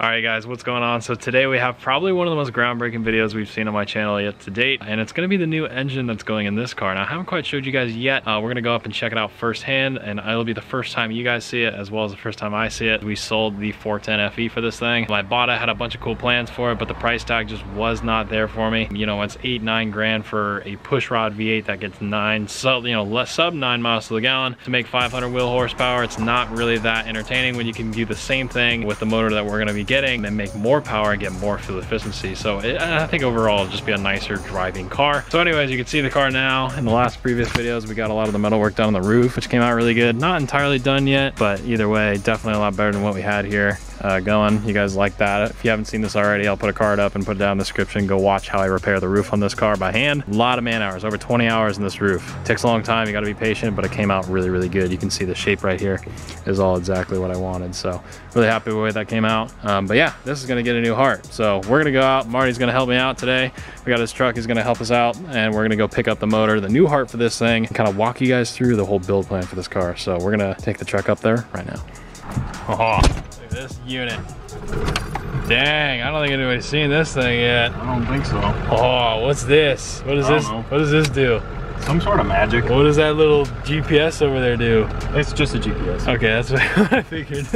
Alright guys, what's going on? So today we have probably one of the most groundbreaking videos we've seen on my channel yet to date, and it's going to be the new engine that's going in this car. Now I haven't quite showed you guys yet. We're going to go up and check it out firsthand, and it'll be the first time you guys see it as well as the first time I see it. We sold the 410 FE for this thing. I bought it, had a bunch of cool plans for it, but the price tag just was not there for me. You know, it's 8-9 grand for a pushrod V8 that gets sub 9 miles to the gallon to make 500 wheel horsepower. It's not really that entertaining when you can do the same thing with the motor that we're going to be getting and make more power and get more fuel efficiency. So I think overall it'll just be a nicer driving car. So anyways, you can see the car now. In the last previous videos, we got a lot of the metal work done on the roof, which came out really good. Not entirely done yet, but either way, definitely a lot better than what we had here going. You guys like that? If you haven't seen this already, I'll put a card up and put it down in the description. Go watch how I repair the roof on this car by hand. A lot of man hours, over 20 hours in this roof. Takes a long time, you gotta be patient, but it came out really, really good. You can see the shape right here is all exactly what I wanted. So really happy with the way that came out. But yeah, this is gonna get a new heart. So we're gonna go out. Marty's gonna help me out today. We got his truck, he's gonna help us out, and we're gonna go pick up the motor, the new heart for this thing, and kind of walk you guys through the whole build plan for this car. So we're gonna take the truck up there right now. Oh, look at this unit. Dang, I don't think anybody's seen this thing yet. I don't think so. Oh, what's this? What is this? What does this do? Some sort of magic. What does that little GPS over there do? It's just a GPS. Okay, that's what I figured.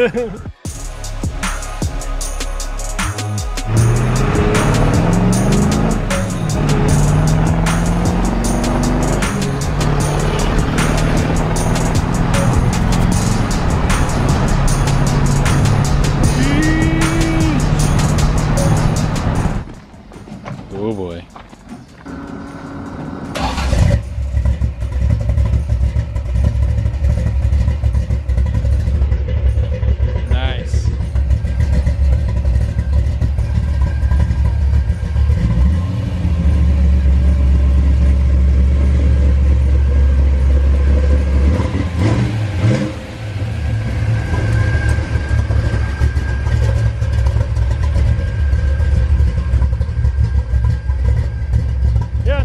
Oh boy. Nice.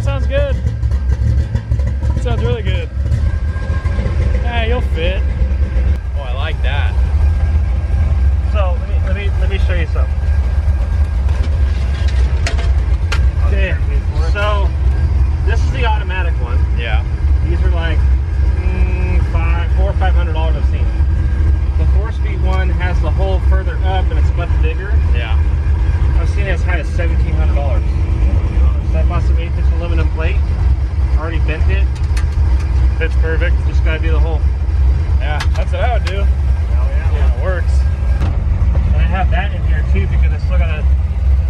Sounds good. Sounds really good. Yeah, you'll fit. Oh, I like that. So let me show you something. Okay, so this is the automatic one. Yeah. These are like $400 or $500 I've seen. The 4-speed one has the hole further up and it's much bigger. Yeah. I've seen it as high as $1,700. So I bought some 8-inch aluminum plate. Already bent it. Fits perfect. Just gotta do the hole. Yeah, that's what I would do. Oh yeah. Yeah, it works. And I have that in here too because I still gotta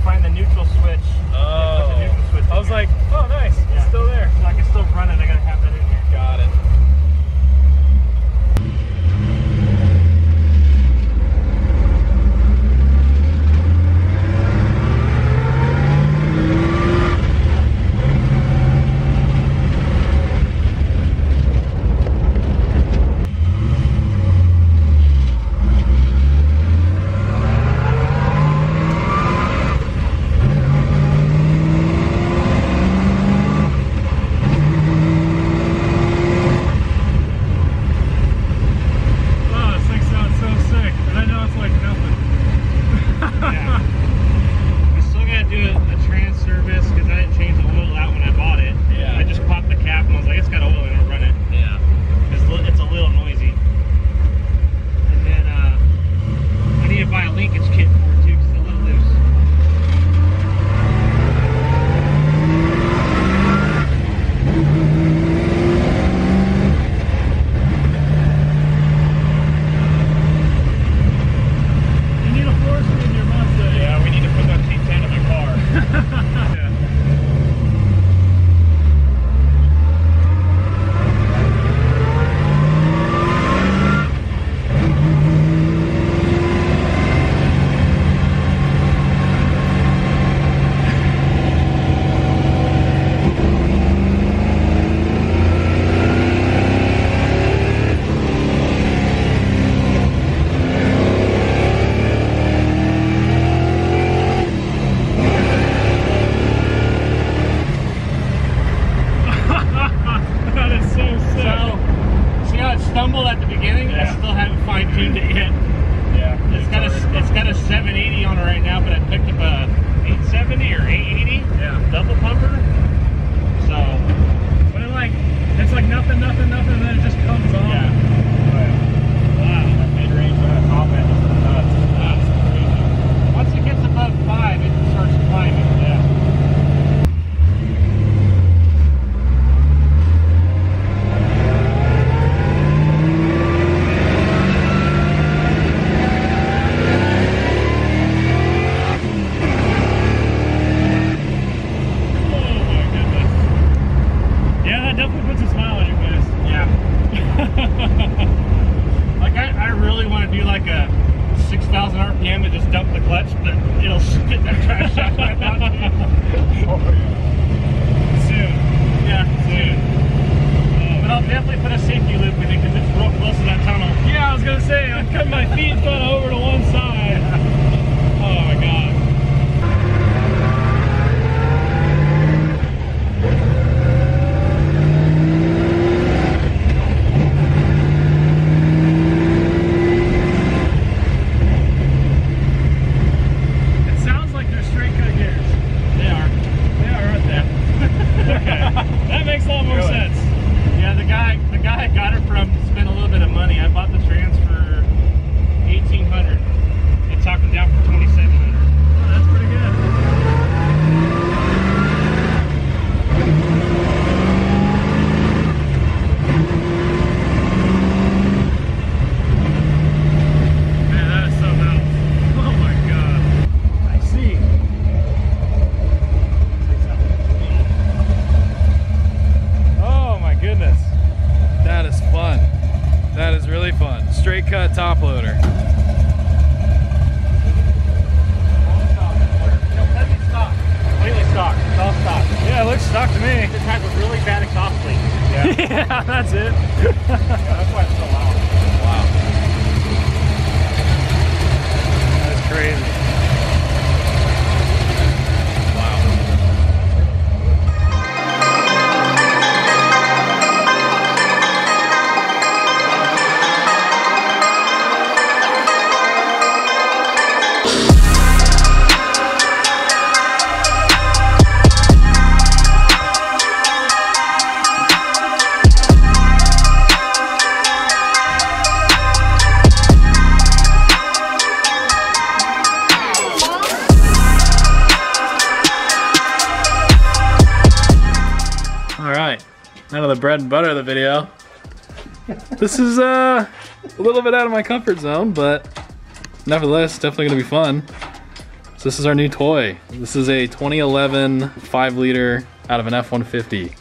find the neutral switch. Oh. The neutral switch I was like, oh nice, yeah. It's still there. So I can still run it. I gotta have that in here. Got it. clutch, but it'll spit that trash out my mouth. Soon. Yeah, soon. But I'll definitely put a safety loop in it because it's real close to that tunnel. Yeah, I was gonna say, I'm cutting my feet kind of over to one side. Oh my god. It sounds like they're straight cut gears. They are. They are, aren't they? Okay, that makes a lot more sense. Yeah, the guy I got it from spent a little bit of money. I bought the trans for $1,800. They talked them down for $2,700. Oh, that's pretty good. Man, that is something else. Oh my god. I see. Oh my goodness. That is fun. That is really fun. Straight cut top loader. Completely stock. It's all stock. Yeah, it looks stock to me. It just has a really bad exhaust leak. Yeah, that's it. That's why it's so loud. Wow. That's crazy. Wow. Out of the bread and butter of the video. This is a little bit out of my comfort zone, but nevertheless, definitely gonna be fun. So this is our new toy. This is a 2011 5 liter out of an F-150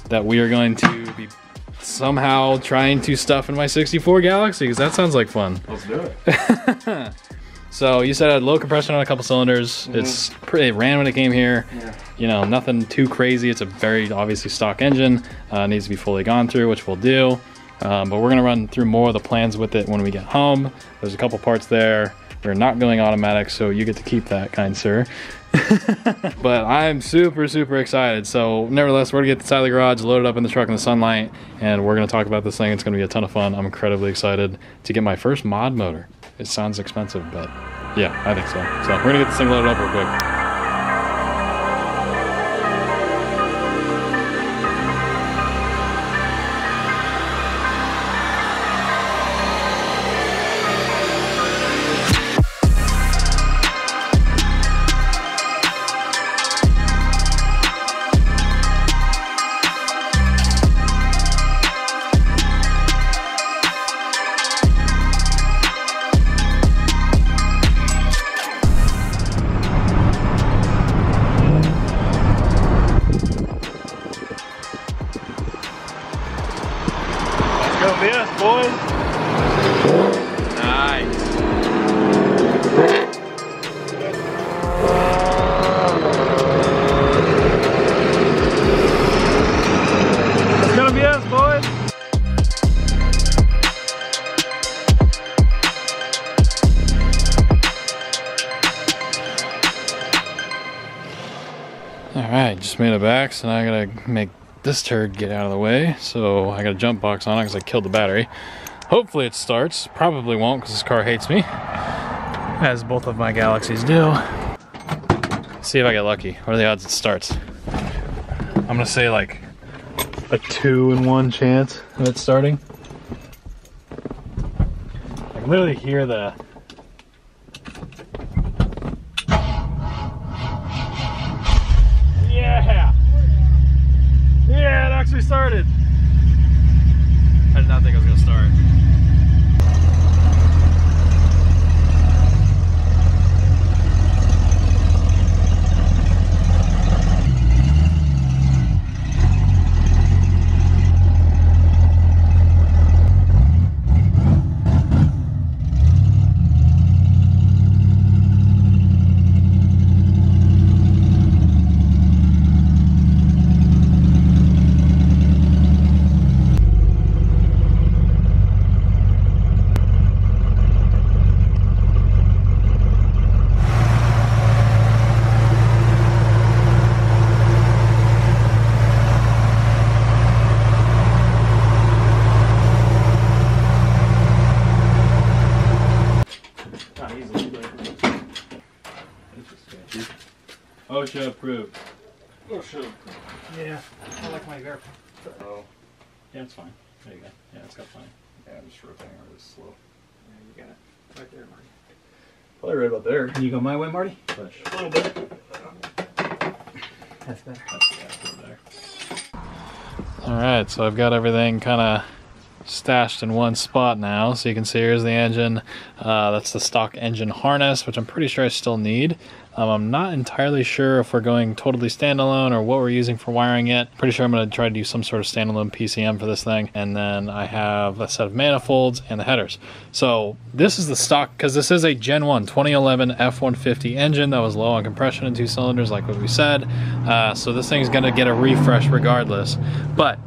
that we are going to be somehow trying to stuff in my 64 Galaxie, because that sounds like fun. Let's do it. So you said it had low compression on a couple cylinders. It's pretty, it ran when it came here. Yeah. You know, nothing too crazy. It's a very obviously stock engine. Needs to be fully gone through, which we'll do. But we're gonna run through more of the plans with it when we get home. There's a couple parts there. We're not going automatic, so you get to keep that, kind sir. But I'm super excited. So nevertheless, we're gonna get the side of the garage, load it up in the truck in the sunlight, and we're gonna talk about this thing. It's gonna be a ton of fun. I'm incredibly excited to get my first mod motor. It sounds expensive, but yeah, I think so. So we're gonna get this thing loaded up real quick. Boys. Nice. It's gonna be us, boys. All right, just made it back, so now I gotta make this turd get out of the way. So I got a jump box on it because I killed the battery. Hopefully it starts. Probably won't because this car hates me, as both of my Galaxies do. See if I get lucky. What are the odds it starts? I'm gonna say like a 2 in 1 chance of it starting. I can literally hear the yeah, it actually started. I did not think it was gonna start. OSHA approved. OSHA approved. Yeah, I like my verify. Oh. Yeah, it's fine. There you go. Yeah, it's got fine. Yeah, I'm just rotating over this slow. Yeah, you got it. Right there, Marty. Probably right about there. Can you go my way, Marty? Push. A little bit. That's better. That's there. Alright, so I've got everything kind of stashed in one spot now. So you can see here's the engine. That's the stock engine harness, which I'm pretty sure I still need. I'm not entirely sure if we're going totally standalone or what we're using for wiring it. Pretty sure I'm going to try to do some sort of standalone PCM for this thing. And then I have a set of manifolds and the headers. So this is the stock, because this is a Gen 1 2011 F-150 engine that was low on compression in 2 cylinders, like what we said. So this thing's going to get a refresh regardless. But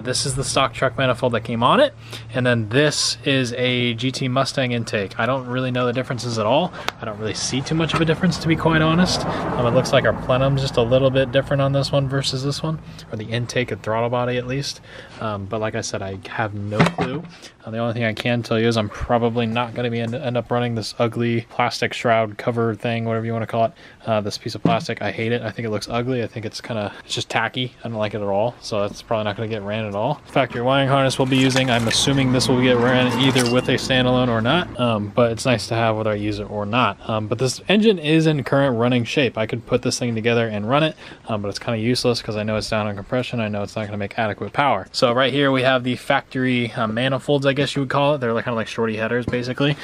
this is the stock truck manifold that came on it, and then this is a GT Mustang Intake. I don't really know the differences at all. I don't really see too much of a difference, to be quite honest. It looks like our plenum's just a little bit different on this one versus this one, or the intake and throttle body at least. But like I said, I have no clue. The only thing I can tell you is I'm probably not going to be end up running this ugly plastic shroud cover thing, whatever you want to call it. This piece of plastic, I hate it. I think it looks ugly. I think it's just tacky. I don't like it at all. So that's probably not going to get ran at all. Factory wiring harness we'll be using. I'm assuming this will get ran either with a standalone or not. But it's nice to have whether I use it or not. But this engine is in current running shape. I could put this thing together and run it, but it's kind of useless because I know it's down on compression. I know it's not going to make adequate power. So right here we have the factory manifolds, I guess you would call it. They're kind of like shorty headers, basically.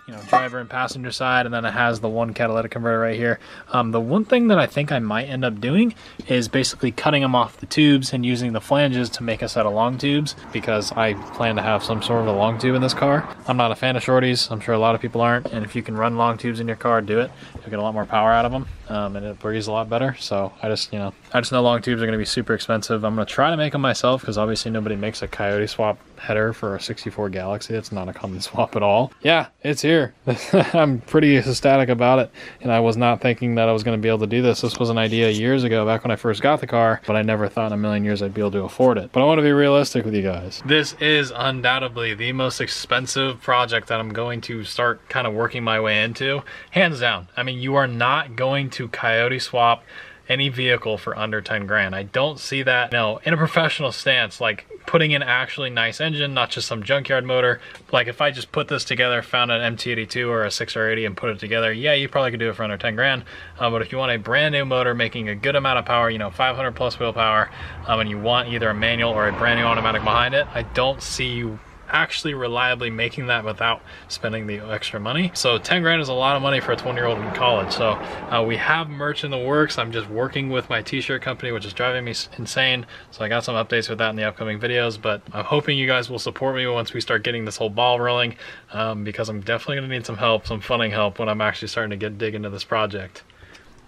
You know, driver and passenger side, and then it has the one catalytic converter right here. The one thing that I think I might end up doing is basically cutting them off the tubes and using the flanges to make a set of long tubes, because I plan to have some sort of a long tube in this car. I'm not a fan of shorties. I'm sure a lot of people aren't, and if you can run long tubes in your car, do it. You'll get a lot more power out of them, and it breathes a lot better. So I just know long tubes are going to be super expensive. I'm going to try to make them myself, because obviously nobody makes a coyote swap header for a 64 Galaxie. It's not a common swap at all. Yeah, it's here. I'm pretty ecstatic about it, and I was not thinking that I was going to be able to do this. This was an idea years ago, back when I first got the car, but I never thought in a million years I'd be able to afford it. But I want to be realistic with you guys. This is undoubtedly the most expensive project that I'm going to start kind of working my way into, hands down. I mean, you are not going to coyote swap any vehicle for under 10 grand. I don't see that, in a professional stance, like putting in actually nice engine, not just some junkyard motor. Like if I just put this together, found an MT82 or a 6R80 and put it together, yeah, you probably could do it for under 10 grand. But if you want a brand new motor making a good amount of power, 500 plus wheel power, and you want either a manual or a brand new automatic behind it, I don't see you actually reliably making that without spending the extra money. So 10 grand is a lot of money for a 20-year-old in college. So we have merch in the works. I'm just working with my t-shirt company, which is driving me insane. So I got some updates with that in the upcoming videos, but I'm hoping you guys will support me once we start getting this whole ball rolling, because I'm definitely gonna need some help, some funding help, when I'm actually starting to dig into this project.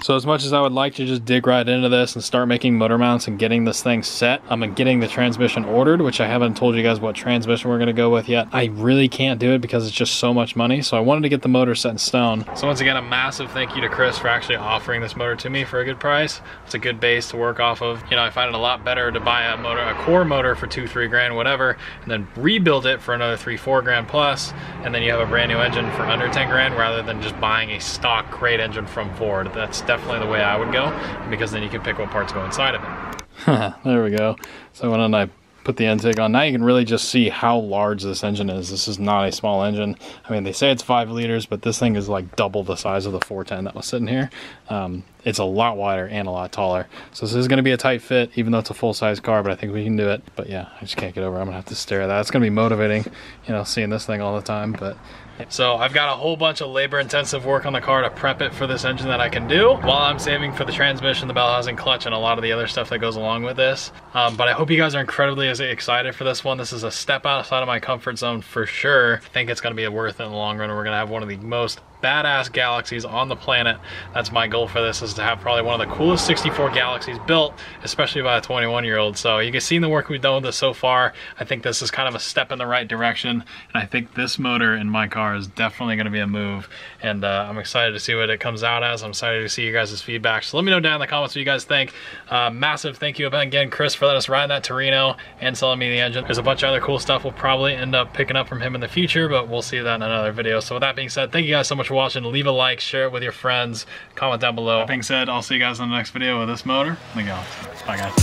So as much as I would like to just dig right into this and start making motor mounts and getting this thing set, I'm getting the transmission ordered, which I haven't told you guys what transmission we're gonna go with yet. I really can't do it because it's just so much money. So I wanted to get the motor set in stone. So once again, a massive thank you to Chris for actually offering this motor to me for a good price. It's a good base to work off of. I find it a lot better to buy a core motor for 2-3 grand, whatever, and then rebuild it for another 3-4 grand plus, and then you have a brand new engine for under 10 grand rather than just buying a stock crate engine from Ford. That's definitely the way I would go, because then you can pick what parts go inside of it. There we go. So when I put the intake on, now you can really just see how large this engine is. This is not a small engine. I mean, they say it's 5 liters, but this thing is like double the size of the 410 that was sitting here. It's a lot wider and a lot taller. So this is going to be a tight fit, even though it's a full-size car, but I think we can do it. But yeah, I just can't get over it. I'm gonna have to stare at that. It's gonna be motivating, seeing this thing all the time. But so I've got a whole bunch of labor-intensive work on the car to prep it for this engine that I can do, while I'm saving for the transmission, the bell housing, clutch, and a lot of the other stuff that goes along with this. But I hope you guys are incredibly excited for this one. This is a step outside of my comfort zone for sure. I think it's gonna be worth it in the long run. We're gonna have one of the most badass Galaxies on the planet. That's my goal for this, is to have probably one of the coolest 64 Galaxies built, especially by a 21-year-old. So you can see in the work we've done with this so far, I think this is kind of a step in the right direction, and I think this motor in my car is definitely going to be a move, and I'm excited to see what it comes out as. I'm excited to see you guys' feedback, so let me know down in the comments what you guys think. Massive thank you again, Chris, for letting us ride that Torino and selling me the engine. There's a bunch of other cool stuff we'll probably end up picking up from him in the future, but we'll see that in another video. So with that being said, thank you guys so much for for watching. Leave a like, share it with your friends, comment down below. That being said, I'll see you guys in the next video with this motor, the Galaxie. Bye guys.